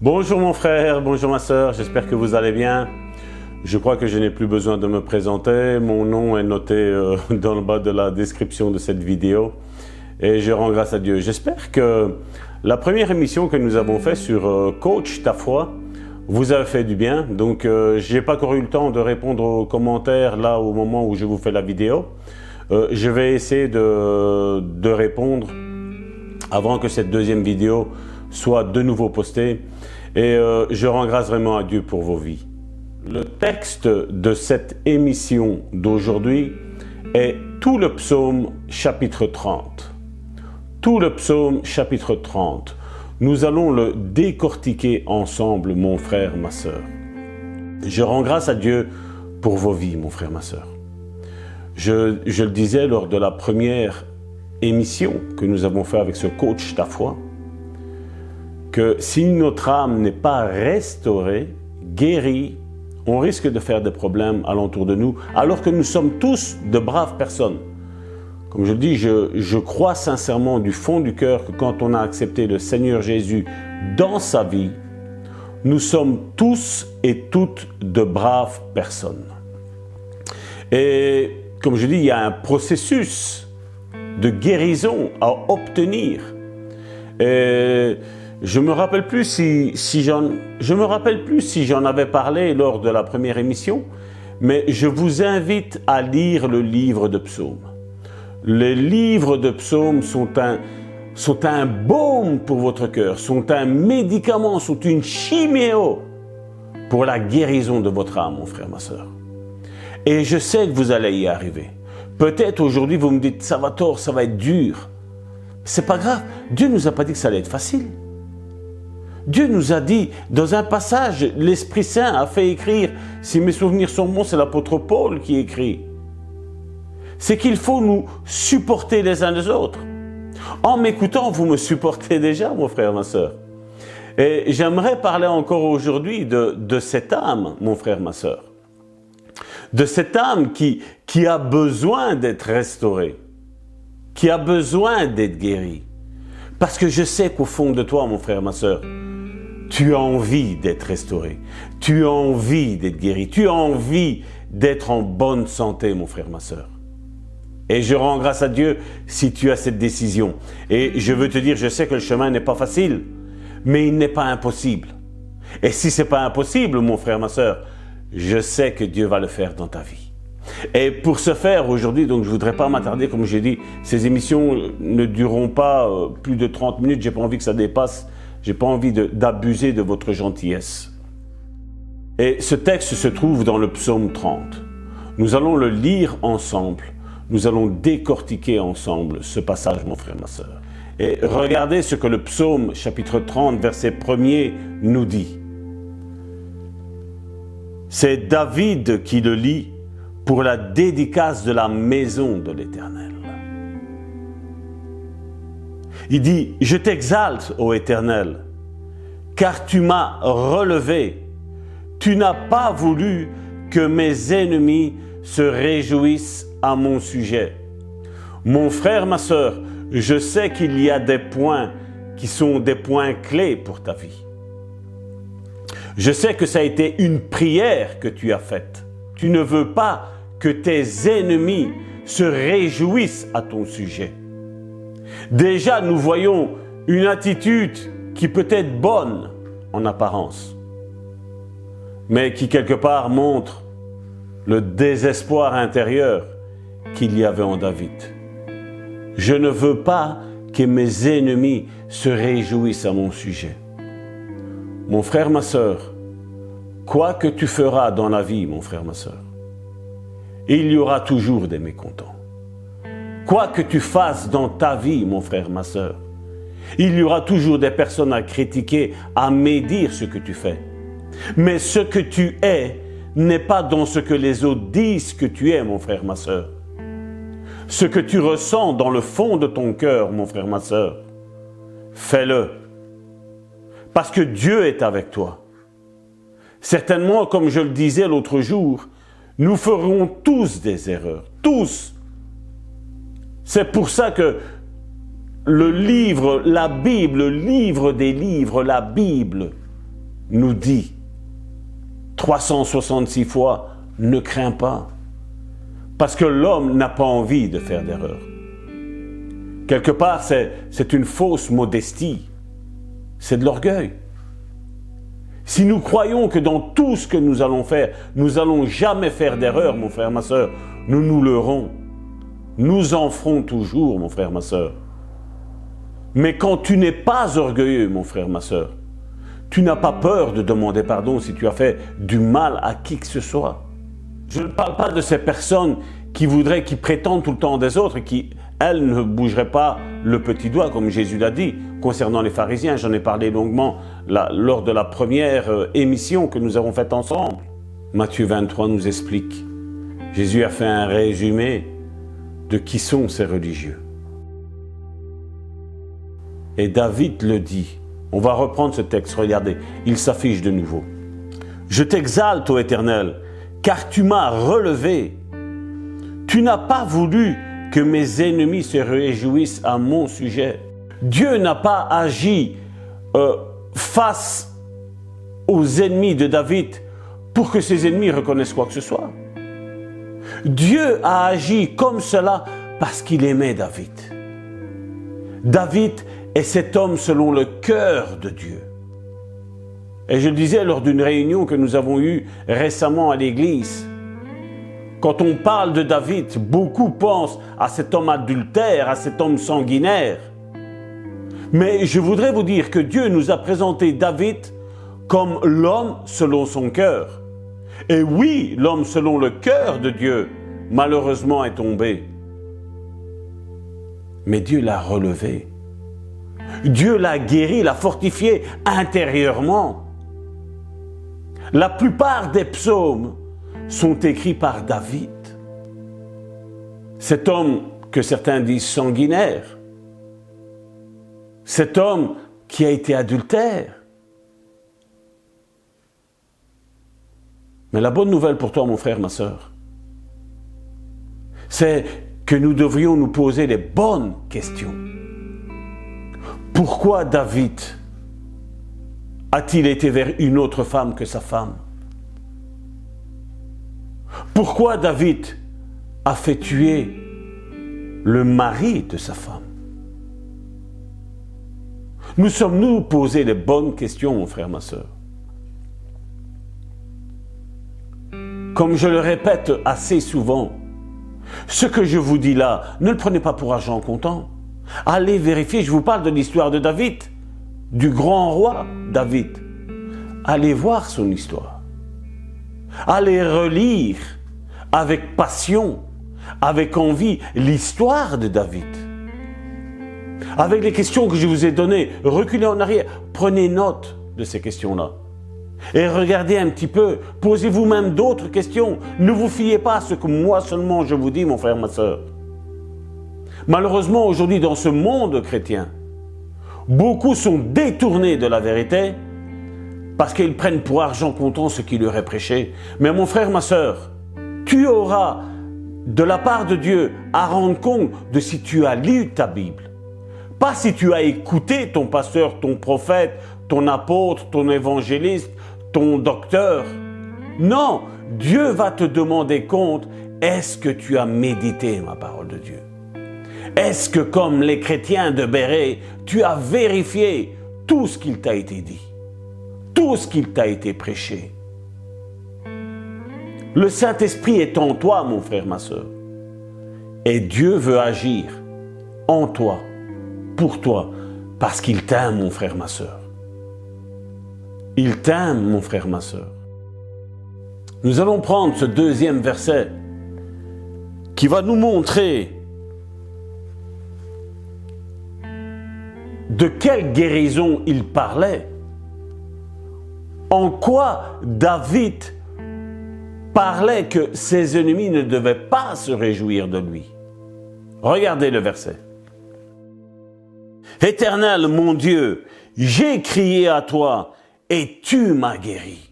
Bonjour mon frère, bonjour ma sœur, j'espère que vous allez bien. Je crois que je n'ai plus besoin de me présenter, mon nom est noté dans le bas de la description de cette vidéo et je rends grâce à Dieu. J'espère que la première émission que nous avons faite sur Coach ta foi vous a fait du bien. Donc je n'ai pas encore eu le temps de répondre aux commentaires là au moment où je vous fais la vidéo. Je vais essayer de répondre avant que cette deuxième vidéo soit de nouveau postée et je rends grâce vraiment à Dieu pour vos vies. Le texte de cette émission d'aujourd'hui est tout le psaume chapitre 30. Tout le psaume chapitre 30. Nous allons le décortiquer ensemble, mon frère, ma sœur. Je rends grâce à Dieu pour vos vies, mon frère, ma sœur. Je le disais lors de la première émission que nous avons fait avec ce coach ta foi, que si notre âme n'est pas restaurée, guérie, on risque de faire des problèmes alentour de nous, alors que nous sommes tous de braves personnes. Comme je le dis, je crois sincèrement du fond du cœur que quand on a accepté le Seigneur Jésus dans sa vie, nous sommes tous et toutes de braves personnes. Et comme je dis, il y a un processus de guérison à obtenir. Et je me rappelle plus si j'en avais parlé lors de la première émission, mais je vous invite à lire le livre de psaumes. Les livres de psaumes sont un baume pour votre cœur, sont un médicament, sont une chiméo pour la guérison de votre âme, mon frère, ma sœur. Et je sais que vous allez y arriver. Peut-être aujourd'hui vous me dites, Salvatore, ça va être dur. C'est pas grave, Dieu nous a pas dit que ça allait être facile. Dieu nous a dit, dans un passage, l'Esprit Saint a fait écrire, si mes souvenirs sont bons, c'est l'apôtre Paul qui écrit. C'est qu'il faut nous supporter les uns les autres. En m'écoutant, vous me supportez déjà, mon frère, ma sœur. Et j'aimerais parler encore aujourd'hui de cette âme, mon frère, ma sœur. De cette âme qui a besoin d'être restaurée, qui a besoin d'être guérie. Parce que je sais qu'au fond de toi, mon frère, ma sœur, tu as envie d'être restauré, tu as envie d'être guéri, tu as envie d'être en bonne santé, mon frère, ma sœur. Et je rends grâce à Dieu si tu as cette décision. Et je veux te dire, je sais que le chemin n'est pas facile, mais il n'est pas impossible. Et si ce n'est pas impossible, mon frère, ma sœur, je sais que Dieu va le faire dans ta vie. Et pour ce faire, aujourd'hui, donc je ne voudrais pas m'attarder, comme j'ai dit, ces émissions ne dureront pas plus de 30 minutes, je n'ai pas envie que ça dépasse, je n'ai pas envie d'abuser de votre gentillesse. Et ce texte se trouve dans le psaume 30. Nous allons le lire ensemble, nous allons décortiquer ensemble ce passage, mon frère, ma sœur. Et regardez ce que le psaume chapitre 30, verset 1er nous dit. C'est David qui le lit pour la dédicace de la maison de l'Éternel. Il dit, « Je t'exalte, ô Éternel, car tu m'as relevé. Tu n'as pas voulu que mes ennemis se réjouissent à mon sujet. » Mon frère, ma sœur, je sais qu'il y a des points qui sont des points clés pour ta vie. Je sais que ça a été une prière que tu as faite. Tu ne veux pas que tes ennemis se réjouissent à ton sujet. Déjà, nous voyons une attitude qui peut être bonne en apparence, mais qui quelque part montre le désespoir intérieur qu'il y avait en David. Je ne veux pas que mes ennemis se réjouissent à mon sujet. Mon frère, ma sœur, quoi que tu feras dans la vie, mon frère, ma sœur, il y aura toujours des mécontents. Quoi que tu fasses dans ta vie, mon frère, ma sœur, il y aura toujours des personnes à critiquer, à médire ce que tu fais. Mais ce que tu es n'est pas dans ce que les autres disent que tu es, mon frère, ma sœur. Ce que tu ressens dans le fond de ton cœur, mon frère, ma sœur, fais-le. Parce que Dieu est avec toi. Certainement, comme je le disais l'autre jour, nous ferons tous des erreurs, tous. C'est pour ça que le livre, la Bible, le livre des livres, la Bible, nous dit 366 fois, ne crains pas. Parce que l'homme n'a pas envie de faire d'erreur. Quelque part, c'est une fausse modestie. C'est de l'orgueil. Si nous croyons que dans tout ce que nous allons faire, nous n'allons jamais faire d'erreur, mon frère, ma soeur, nous nous leurrons. Nous en ferons toujours, mon frère, ma soeur. Mais quand tu n'es pas orgueilleux, mon frère, ma soeur, tu n'as pas peur de demander pardon si tu as fait du mal à qui que ce soit. Je ne parle pas de ces personnes qui prétendent tout le temps des autres et qui, elles, ne bougeraient pas le petit doigt, comme Jésus l'a dit. Concernant les pharisiens, j'en ai parlé longuement lors de la première émission que nous avons faite ensemble. Matthieu 23 nous explique. Jésus a fait un résumé de qui sont ces religieux. Et David le dit. On va reprendre ce texte, regardez, il s'affiche de nouveau. Je t'exalte, ô Éternel, car tu m'as relevé. Tu n'as pas voulu que mes ennemis se réjouissent à mon sujet. Dieu n'a pas agi face aux ennemis de David pour que ses ennemis reconnaissent quoi que ce soit. Dieu a agi comme cela parce qu'il aimait David. David est cet homme selon le cœur de Dieu. Et je le disais lors d'une réunion que nous avons eue récemment à l'église, quand on parle de David, beaucoup pensent à cet homme adultère, à cet homme sanguinaire. Mais je voudrais vous dire que Dieu nous a présenté David comme l'homme selon son cœur. Et oui, l'homme selon le cœur de Dieu, malheureusement, est tombé. Mais Dieu l'a relevé. Dieu l'a guéri, l'a fortifié intérieurement. La plupart des psaumes sont écrits par David. Cet homme que certains disent sanguinaire. Cet homme qui a été adultère. Mais la bonne nouvelle pour toi, mon frère, ma sœur, c'est que nous devrions nous poser les bonnes questions. Pourquoi David a-t-il été vers une autre femme que sa femme? Pourquoi David a fait tuer le mari de sa femme? Nous sommes-nous posé les bonnes questions, mon frère, ma sœur? Comme je le répète assez souvent, ce que je vous dis là, ne le prenez pas pour argent comptant. Allez vérifier, je vous parle de l'histoire de David, du grand roi David. Allez voir son histoire. Allez relire avec passion, avec envie, l'histoire de David. Avec les questions que je vous ai données, reculez en arrière, prenez note de ces questions-là. Et regardez un petit peu, posez-vous même d'autres questions. Ne vous fiez pas à ce que moi seulement je vous dis, mon frère, ma sœur. Malheureusement, aujourd'hui, dans ce monde chrétien, beaucoup sont détournés de la vérité parce qu'ils prennent pour argent comptant ce qui leur est prêché. Mais mon frère, ma sœur, tu auras de la part de Dieu à rendre compte de si tu as lu ta Bible. Pas si tu as écouté ton pasteur, ton prophète, ton apôtre, ton évangéliste, ton docteur. Non, Dieu va te demander compte, est-ce que tu as médité ma parole de Dieu? Est-ce que comme les chrétiens de Béret, tu as vérifié tout ce qu'il t'a été dit, tout ce qu'il t'a été prêché? Le Saint-Esprit est en toi, mon frère, ma sœur. Et Dieu veut agir en toi, pour toi, parce qu'il t'aime, mon frère, ma sœur. Il t'aime, mon frère, ma sœur. Nous allons prendre ce deuxième verset qui va nous montrer de quelle guérison il parlait. En quoi David parlait que ses ennemis ne devaient pas se réjouir de lui. Regardez le verset. Éternel, mon Dieu, j'ai crié à toi et tu m'as guéri.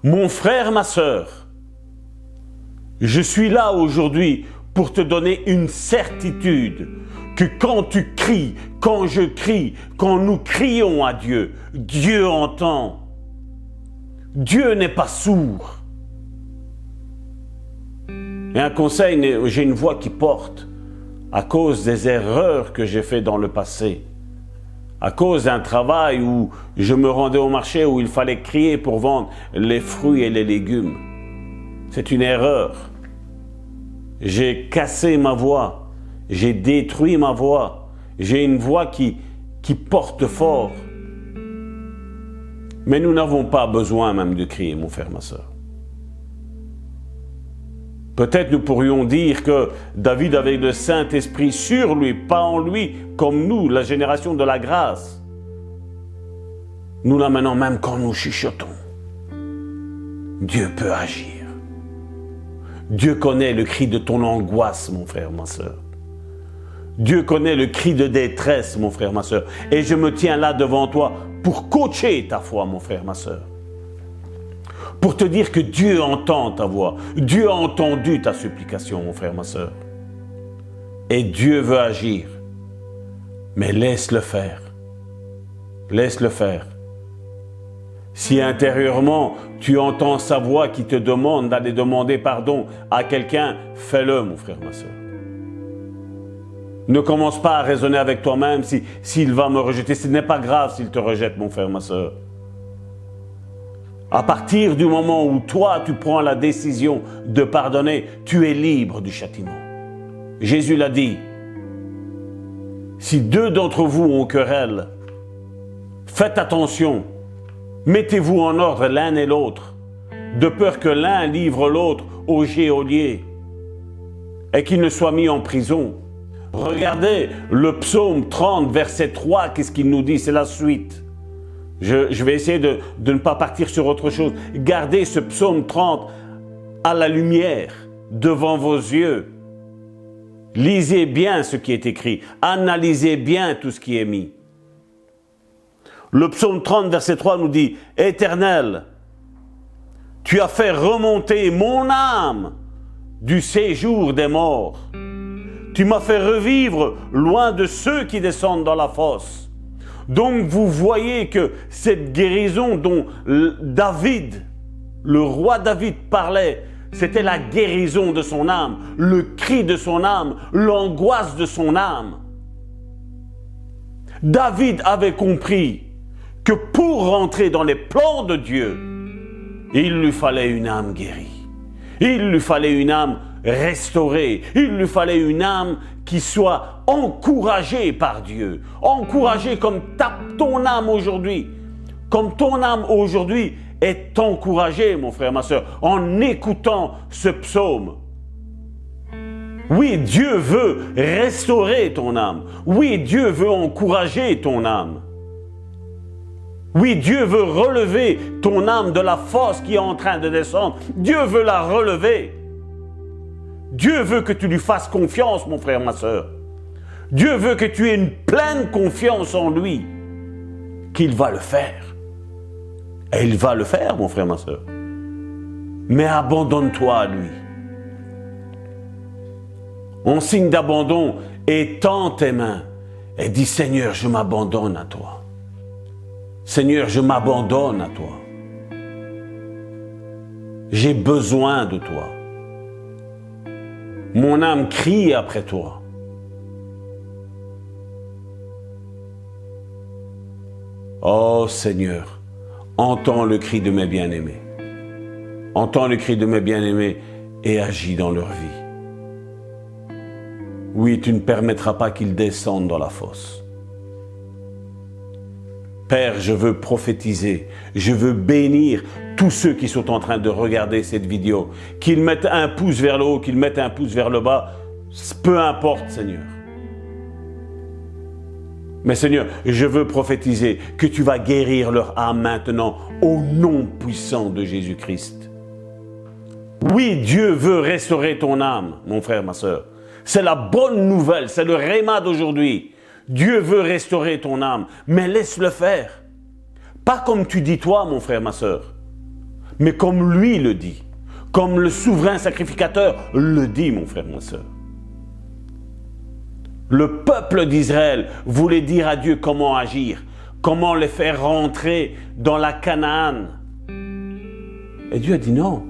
Mon frère, ma sœur, je suis là aujourd'hui pour te donner une certitude que quand tu cries, quand je crie, quand nous crions à Dieu, Dieu entend. Dieu n'est pas sourd. Et un conseil, j'ai une voix qui porte à cause des erreurs que j'ai faites dans le passé. À cause d'un travail où je me rendais au marché où il fallait crier pour vendre les fruits et les légumes. C'est une erreur. J'ai cassé ma voix. J'ai détruit ma voix. J'ai une voix qui porte fort. Mais nous n'avons pas besoin même de crier, mon frère, ma soeur. Peut-être nous pourrions dire que David avait le Saint-Esprit sur lui, pas en lui, comme nous, la génération de la grâce. Nous là maintenant, même quand nous chuchotons, Dieu peut agir. Dieu connaît le cri de ton angoisse, mon frère, ma soeur. Dieu connaît le cri de détresse, mon frère, ma soeur. Et je me tiens là devant toi pour coacher ta foi, mon frère, ma soeur. Pour te dire que Dieu entend ta voix. Dieu a entendu ta supplication, mon frère, ma soeur. Et Dieu veut agir. Mais laisse-le faire. Laisse-le faire. Si intérieurement, tu entends sa voix qui te demande d'aller demander pardon à quelqu'un, fais-le, mon frère, ma soeur. Ne commence pas à raisonner avec toi-même s'il va me rejeter. Ce n'est pas grave s'il te rejette, mon frère, ma soeur. À partir du moment où toi, tu prends la décision de pardonner, tu es libre du châtiment. Jésus l'a dit. Si deux d'entre vous ont querelle, faites attention. Mettez-vous en ordre l'un et l'autre, de peur que l'un livre l'autre au geôlier et qu'il ne soit mis en prison. Regardez le psaume 30, verset 3, qu'est-ce qu'il nous dit? C'est la suite. Je vais essayer de ne pas partir sur autre chose. Gardez ce psaume 30 à la lumière, devant vos yeux. Lisez bien ce qui est écrit. Analysez bien tout ce qui est mis. Le psaume 30, verset 3 nous dit « Éternel, tu as fait remonter mon âme du séjour des morts. Tu m'as fait revivre loin de ceux qui descendent dans la fosse. » Donc vous voyez que cette guérison dont David, le roi David parlait, c'était la guérison de son âme, le cri de son âme, l'angoisse de son âme. David avait compris que pour rentrer dans les plans de Dieu, il lui fallait une âme guérie. Il lui fallait une âme restaurée. Il lui fallait une âme qui soit encouragée par Dieu. Encouragée comme ton âme aujourd'hui. Comme ton âme aujourd'hui est encouragée, mon frère, ma soeur, en écoutant ce psaume. Oui, Dieu veut restaurer ton âme. Oui, Dieu veut encourager ton âme. Oui, Dieu veut relever ton âme de la fosse qui est en train de descendre. Dieu veut la relever. Dieu veut que tu lui fasses confiance, mon frère, ma soeur. Dieu veut que tu aies une pleine confiance en lui, qu'il va le faire. Et il va le faire, mon frère, ma soeur. Mais abandonne-toi à lui. En signe d'abandon, étends tes mains et dis « Seigneur, je m'abandonne à toi. Seigneur, je m'abandonne à toi. J'ai besoin de toi. Mon âme crie après toi. » Oh Seigneur, entends le cri de mes bien-aimés. Entends le cri de mes bien-aimés et agis dans leur vie. Oui, tu ne permettras pas qu'ils descendent dans la fosse. Père, je veux prophétiser, je veux bénir tous ceux qui sont en train de regarder cette vidéo, qu'ils mettent un pouce vers le haut, qu'ils mettent un pouce vers le bas, peu importe, Seigneur. Mais Seigneur, je veux prophétiser que tu vas guérir leur âme maintenant au nom puissant de Jésus-Christ. Oui, Dieu veut restaurer ton âme, mon frère, ma soeur. C'est la bonne nouvelle, c'est le réma d'aujourd'hui. Dieu veut restaurer ton âme, mais laisse-le faire. Pas comme tu dis toi, mon frère, ma soeur, mais comme lui le dit, comme le souverain sacrificateur le dit, mon frère, ma soeur. Le peuple d'Israël voulait dire à Dieu comment agir, comment les faire rentrer dans la Canaan. Et Dieu a dit non.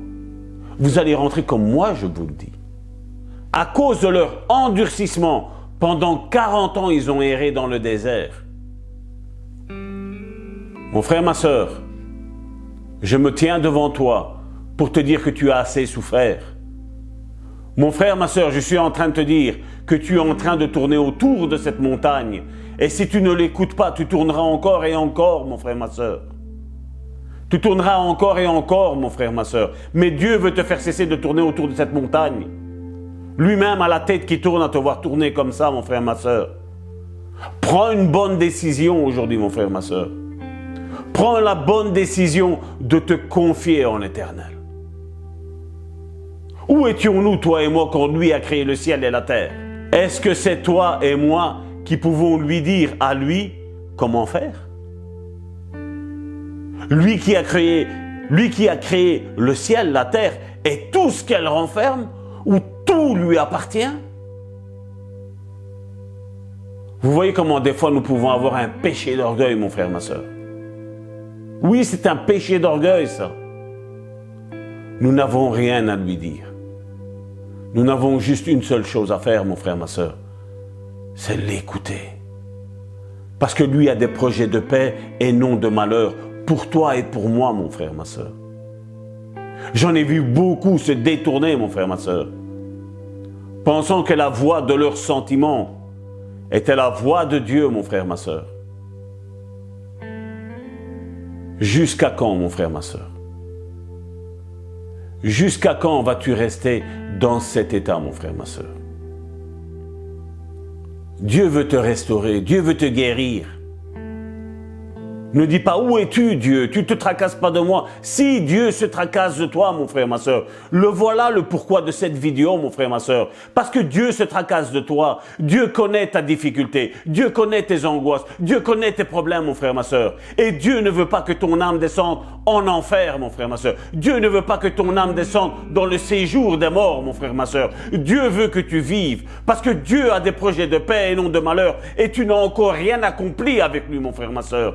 Vous allez rentrer comme moi, je vous le dis. À cause de leur endurcissement, pendant 40 ans, ils ont erré dans le désert. Mon frère, ma sœur, je me tiens devant toi pour te dire que tu as assez souffert. Mon frère, ma sœur, je suis en train de te dire que tu es en train de tourner autour de cette montagne. Et si tu ne l'écoutes pas, tu tourneras encore et encore, mon frère, ma sœur. Tu tourneras encore et encore, mon frère, ma sœur. Mais Dieu veut te faire cesser de tourner autour de cette montagne. Lui-même a la tête qui tourne à te voir tourner comme ça, mon frère, ma sœur. Prends une bonne décision aujourd'hui, mon frère, ma sœur. Prends la bonne décision de te confier en l'Éternel. Où étions-nous, toi et moi, quand lui a créé le ciel et la terre? Est-ce que c'est toi et moi qui pouvons lui dire à lui comment faire? Lui qui a créé le ciel, la terre et tout ce qu'elle renferme, où tout lui appartient? Vous voyez comment des fois nous pouvons avoir un péché d'orgueil, mon frère, ma soeur. Oui, c'est un péché d'orgueil, ça. Nous n'avons rien à lui dire. Nous n'avons juste une seule chose à faire, mon frère, ma soeur. C'est l'écouter. Parce que lui a des projets de paix et non de malheur pour toi et pour moi, mon frère, ma soeur. J'en ai vu beaucoup se détourner, mon frère, ma soeur, pensant que la voix de leurs sentiments était la voix de Dieu, mon frère, ma soeur. Jusqu'à quand, mon frère, ma soeur? Jusqu'à quand vas-tu rester dans cet état, mon frère, ma soeur? Dieu veut te restaurer, Dieu veut te guérir. Ne dis pas, où es-tu, Dieu? Tu ne te tracasses pas de moi. Si Dieu se tracasse de toi, mon frère, ma soeur, le voilà le pourquoi de cette vidéo, mon frère, ma soeur. Parce que Dieu se tracasse de toi. Dieu connaît ta difficulté. Dieu connaît tes angoisses. Dieu connaît tes problèmes, mon frère, ma soeur. Et Dieu ne veut pas que ton âme descende en enfer, mon frère, ma soeur. Dieu ne veut pas que ton âme descende dans le séjour des morts, mon frère, ma soeur. Dieu veut que tu vives. Parce que Dieu a des projets de paix et non de malheur. Et tu n'as encore rien accompli avec lui, mon frère, ma soeur.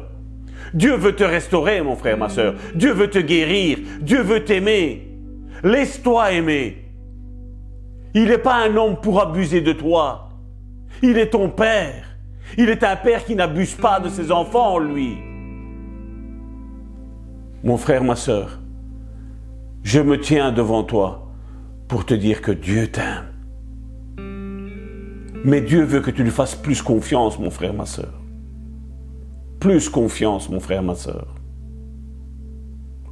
Dieu veut te restaurer, mon frère, ma soeur. Dieu veut te guérir. Dieu veut t'aimer. Laisse-toi aimer. Il n'est pas un homme pour abuser de toi. Il est ton père. Il est un père qui n'abuse pas de ses enfants, lui. Mon frère, ma soeur, je me tiens devant toi pour te dire que Dieu t'aime. Mais Dieu veut que tu lui fasses plus confiance, mon frère, ma soeur. Plus confiance, mon frère, ma soeur.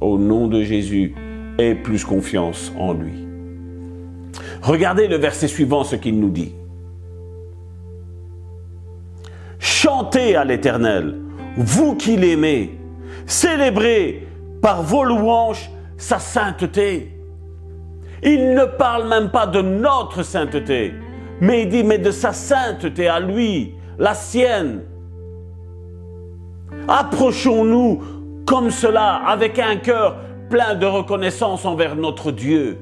Au nom de Jésus, aie plus confiance en lui. Regardez le verset suivant, ce qu'il nous dit. Chantez à l'Éternel, vous qui l'aimez, célébrez par vos louanges sa sainteté. Il ne parle même pas de notre sainteté, mais il dit, mais de sa sainteté à lui, la sienne. Approchons-nous comme cela, avec un cœur plein de reconnaissance envers notre Dieu.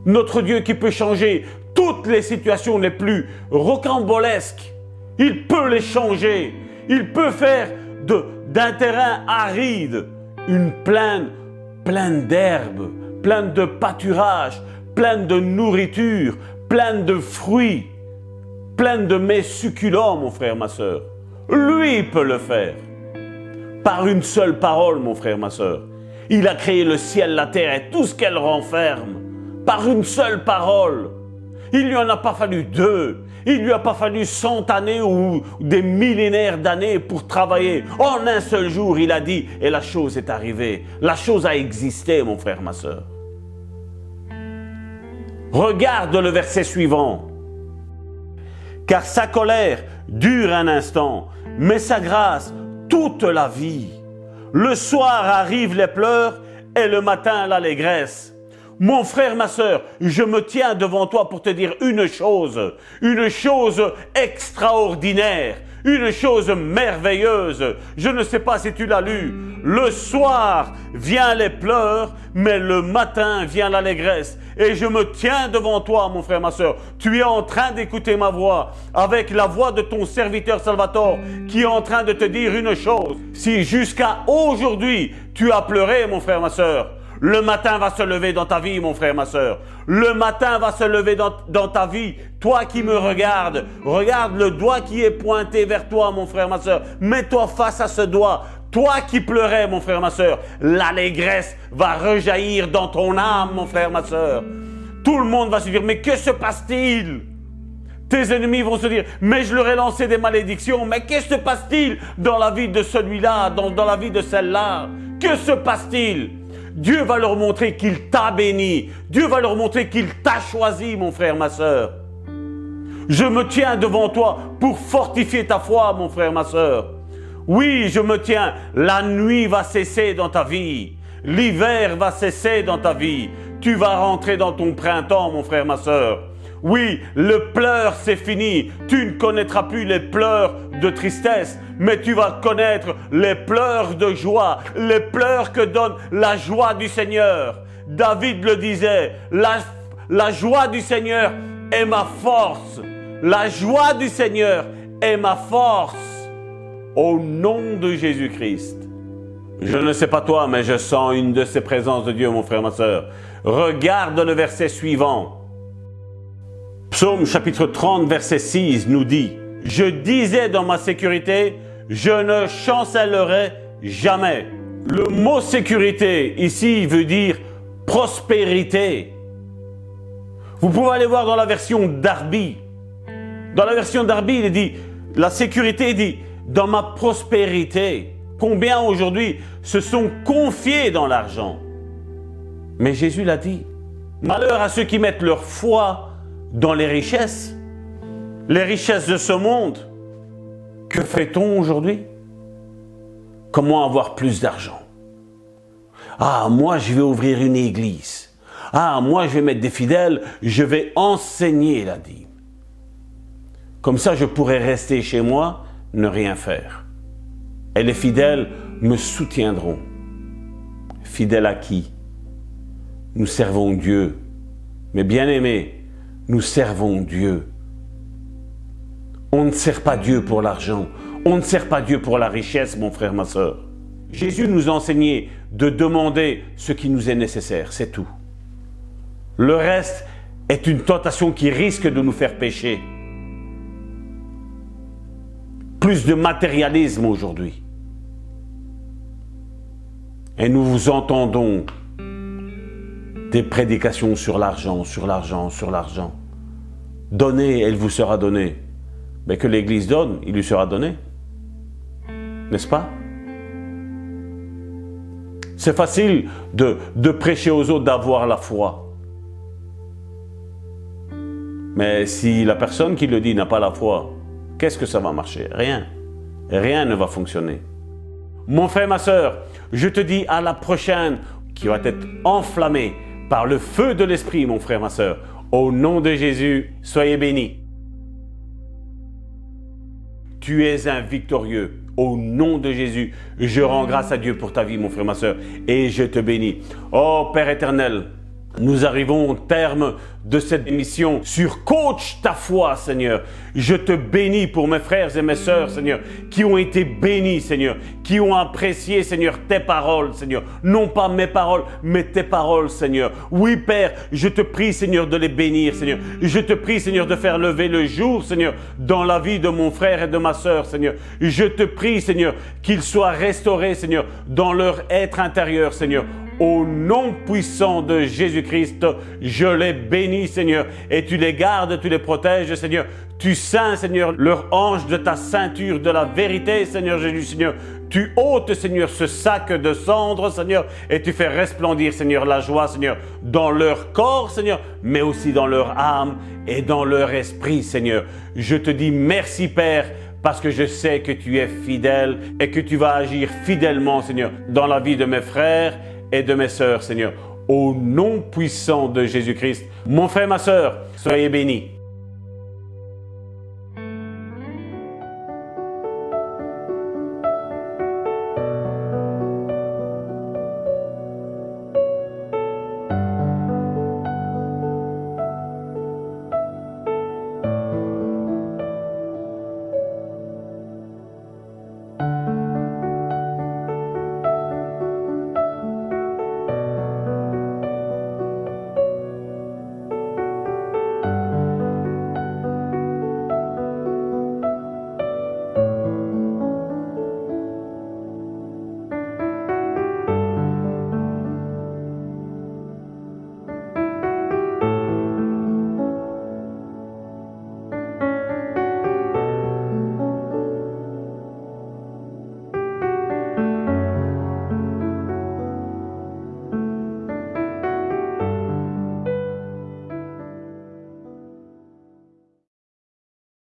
Notre Dieu qui peut changer toutes les situations les plus rocambolesques. Il peut les changer. Il peut faire d'un terrain aride une plaine pleine d'herbes, pleine de pâturages, pleine de nourriture, pleine de fruits, pleine de mets succulents, mon frère, ma soeur. Lui peut le faire. Par une seule parole, mon frère, ma soeur. Il a créé le ciel, la terre et tout ce qu'elle renferme. Par une seule parole. Il ne lui en a pas fallu 2. Il ne lui a pas fallu 100 années ou des millénaires d'années pour travailler. En un seul jour, il a dit, et la chose est arrivée. La chose a existé, mon frère, ma soeur. Regarde le verset suivant. Car sa colère dure un instant, mais sa grâce toute la vie. Le soir arrivent les pleurs et le matin l'allégresse. Mon frère, ma sœur, je me tiens devant toi pour te dire une chose extraordinaire, une chose merveilleuse. Je ne sais pas si tu l'as lu. Le soir vient les pleurs, mais le matin vient l'allégresse. Et je me tiens devant toi, mon frère, ma sœur. Tu es en train d'écouter ma voix, avec la voix de ton serviteur Salvatore, qui est en train de te dire une chose. Si jusqu'à aujourd'hui, tu as pleuré, mon frère, ma sœur, Le matin va se lever dans ta vie, mon frère, ma sœur. Le matin va se lever dans ta vie. Toi qui me regardes, regarde le doigt qui est pointé vers toi, mon frère, ma sœur. Mets-toi face à ce doigt. Toi qui pleurais, mon frère, ma sœur, l'allégresse va rejaillir dans ton âme, mon frère, ma sœur. Tout le monde va se dire, mais que se passe-t-il? Tes ennemis vont se dire, mais je leur ai lancé des malédictions. Mais qu'est-ce qui se passe-t-il dans la vie de celui-là, dans la vie de celle-là? Que se passe-t-il? Dieu va leur montrer qu'il t'a béni. Dieu va leur montrer qu'il t'a choisi, mon frère, ma sœur. Je me tiens devant toi pour fortifier ta foi, mon frère, ma sœur. Oui, je me tiens. La nuit va cesser dans ta vie. L'hiver va cesser dans ta vie. Tu vas rentrer dans ton printemps, mon frère, ma sœur. Oui, le pleur, c'est fini. Tu ne connaîtras plus les pleurs de tristesse, mais tu vas connaître les pleurs de joie, les pleurs que donne la joie du Seigneur. David le disait, la joie du Seigneur est ma force. La joie du Seigneur est ma force. Au nom de Jésus-Christ. Je ne sais pas toi, mais je sens une de ces présences de Dieu, mon frère, ma sœur. Regarde le verset suivant. Psaume chapitre 30, verset 6 nous dit « Je disais dans ma sécurité, je ne chancellerai jamais. » Le mot sécurité ici veut dire prospérité. Vous pouvez aller voir dans la version Darby. Dans la version Darby, il dit, la sécurité dit « dans ma prospérité ». Combien aujourd'hui se sont confiés dans l'argent? Mais Jésus l'a dit. Malheur à ceux qui mettent leur foi dans les richesses de ce monde. Que fait-on aujourd'hui? Comment avoir plus d'argent? Ah, moi je vais ouvrir une église. Ah, moi je vais mettre des fidèles, je vais enseigner la dîme. Comme ça je pourrai rester chez moi, ne rien faire. Et les fidèles me soutiendront. Fidèles à qui? Nous servons Dieu. Mais bien aimés, nous servons Dieu. On ne sert pas Dieu pour l'argent. On ne sert pas Dieu pour la richesse, mon frère, ma sœur. Jésus nous a enseigné de demander ce qui nous est nécessaire, c'est tout. Le reste est une tentation qui risque de nous faire pécher. Plus de matérialisme aujourd'hui. Et nous vous entendons des prédications sur l'argent, sur l'argent, sur l'argent. Donnez, elle vous sera donnée. Mais que l'Église donne, il lui sera donné. N'est-ce pas? C'est facile de prêcher aux autres d'avoir la foi. Mais si la personne qui le dit n'a pas la foi, qu'est-ce que ça va marcher? Rien. Rien ne va fonctionner. Mon frère, ma sœur, je te dis à la prochaine qui va être enflammée par le feu de l'Esprit, mon frère, ma sœur. Au nom de Jésus, soyez bénis. Tu es un victorieux. Au nom de Jésus, je rends grâce à Dieu pour ta vie, mon frère, ma sœur, et je te bénis. Oh Père éternel, nous arrivons au terme de cette émission sur Coach ta foi, Seigneur. Je te bénis pour mes frères et mes sœurs, Seigneur, qui ont été bénis, Seigneur, qui ont apprécié, Seigneur, tes paroles, Seigneur. Non pas mes paroles, mais tes paroles, Seigneur. Oui, Père, je te prie, Seigneur, de les bénir, Seigneur. Je te prie, Seigneur, de faire lever le jour, Seigneur, dans la vie de mon frère et de ma sœur, Seigneur. Je te prie, Seigneur, qu'ils soient restaurés, Seigneur, dans leur être intérieur, Seigneur. Au nom puissant de Jésus-Christ, je les bénis, Seigneur, et tu les gardes, tu les protèges, Seigneur. Tu ceins, Seigneur, leur ange de ta ceinture de la vérité, Seigneur Jésus, Seigneur. Tu ôtes, Seigneur, ce sac de cendres, Seigneur, et tu fais resplendir, Seigneur, la joie, Seigneur, dans leur corps, Seigneur, mais aussi dans leur âme et dans leur esprit, Seigneur. Je te dis merci, Père, parce que je sais que tu es fidèle et que tu vas agir fidèlement, Seigneur, dans la vie de mes frères et de mes sœurs, Seigneur. Au nom puissant de Jésus-Christ, mon frère, ma sœur, soyez bénis.